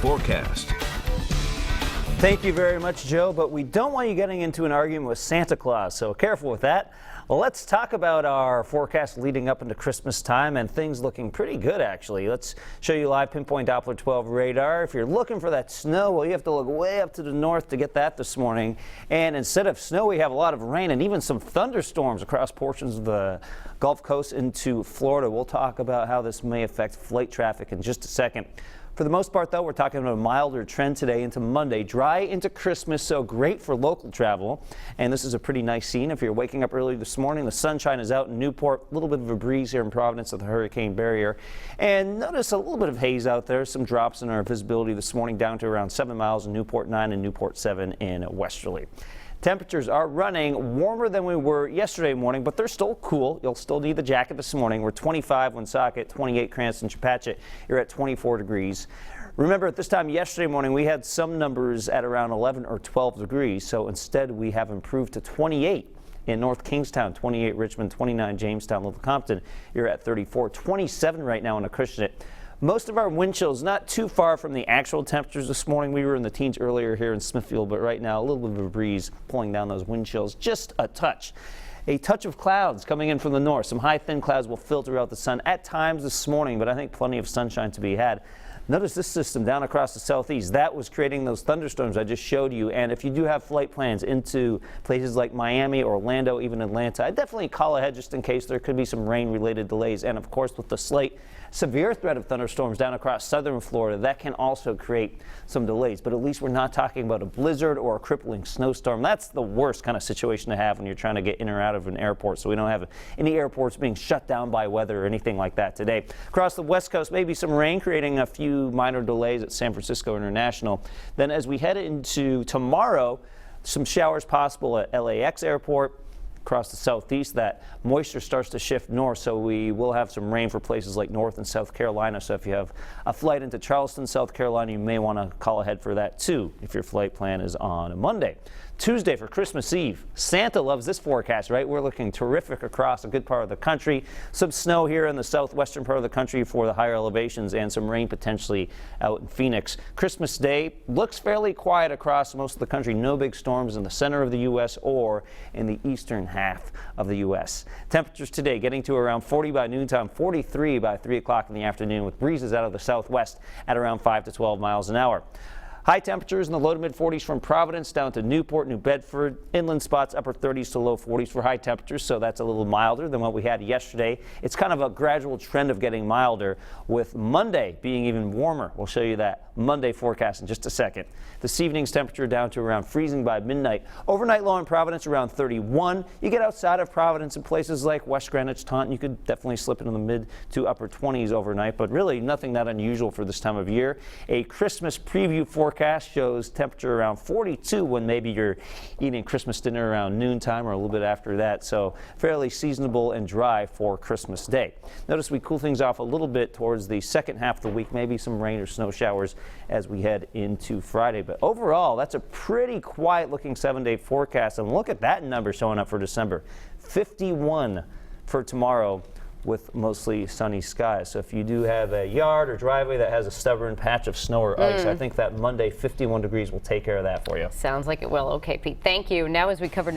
forecast. Thank you very much, Joe, but we don't want you getting into an argument with Santa Claus, so careful with that. Well, let's talk about our forecast leading up into Christmas time, and things looking pretty good, actually. Let's show you live Pinpoint Doppler 12 radar. If you're looking for that snow, well, you have to look way up to the north to get that this morning. And instead of snow, we have a lot of rain and even some thunderstorms across portions of the Gulf Coast into Florida. We'll talk about how this may affect flight traffic in just a second. For the most part, though, we're talking about a milder trend today into Monday. Dry into Christmas, so great for local travel. And this is a pretty nice scene. If you're waking up early this morning, the sunshine is out in Newport. A little bit of a breeze here in Providence at the hurricane barrier. And notice a little bit of haze out there. Some drops in our visibility this morning down to around 7 miles in Newport 9 and Newport 7 in Westerly. Temperatures are running warmer than we were yesterday morning, but they're still cool. You'll still need the jacket this morning. We're 25 Woonsocket, 28 Cranston, Chepachet. You're at 24 degrees. Remember, at this time yesterday morning, we had some numbers at around 11 or 12 degrees. So instead, we have improved to 28 in North Kingstown, 28 Richmond, 29 Jamestown, Little Compton. You're at 34, 27 right now in Acushnet. Most of our wind chills not too far from the actual temperatures this morning. We were in the teens earlier here in Smithfield, but right now a little bit of a breeze pulling down those wind chills just a touch. A touch of clouds coming in from the north. Some high thin clouds will filter out the sun at times this morning, but I think plenty of sunshine to be had. Notice this system down across the southeast. That was creating those thunderstorms I just showed you. And if you do have flight plans into places like Miami, Orlando, even Atlanta, I'd definitely call ahead just in case there could be some rain-related delays. And of course, with the slight severe threat of thunderstorms down across southern Florida, that can also create some delays. But at least we're not talking about a blizzard or a crippling snowstorm. That's the worst kind of situation to have when you're trying to get in or out of an airport. So we don't have any airports being shut down by weather or anything like that today. Across the west coast, maybe some rain creating a few minor delays at San Francisco International. Then as we head into tomorrow, some showers possible at LAX Airport. Across the southeast, that moisture starts to shift north, so we will have some rain for places like North and South Carolina. So if you have a flight into Charleston, South Carolina, you may want to call ahead for that too if your flight plan is on a Monday. Tuesday for Christmas Eve. Santa loves this forecast, right? We're looking terrific across a good part of the country. Some snow here in the southwestern part of the country for the higher elevations and some rain potentially out in Phoenix. Christmas Day looks fairly quiet across most of the country. No big storms in the center of the U.S. or in the eastern half of the U.S. Temperatures today getting to around 40 by noontime, 43 by 3 o'clock in the afternoon with breezes out of the southwest at around 5 to 12 miles an hour. High temperatures in the low to mid 40s from Providence down to Newport, New Bedford. Inland spots upper 30s to low 40s for high temperatures, so that's a little milder than what we had yesterday. It's kind of a gradual trend of getting milder, with Monday being even warmer. We'll show you that Monday forecast in just a second. This evening's temperature down to around freezing by midnight. Overnight low in Providence around 31. You get outside of Providence in places like West Greenwich, Taunton, you could definitely slip into the mid to upper 20s overnight, but really nothing that unusual for this time of year. A Christmas preview forecast shows temperature around 42 when maybe you're eating Christmas dinner around noontime or a little bit after that, so fairly seasonable and dry for Christmas Day. Notice we cool things off a little bit towards the second half of the week, maybe some rain or snow showers as we head into Friday. But overall, that's a pretty quiet looking 7-day forecast, and look at that number showing up for December. 51 for tomorrow with mostly sunny skies. So if you do have a yard or driveway that has a stubborn patch of snow or ice, I think that Monday 51 degrees will take care of that for you. Sounds like it will. Okay, Pete, thank you. Now as we cover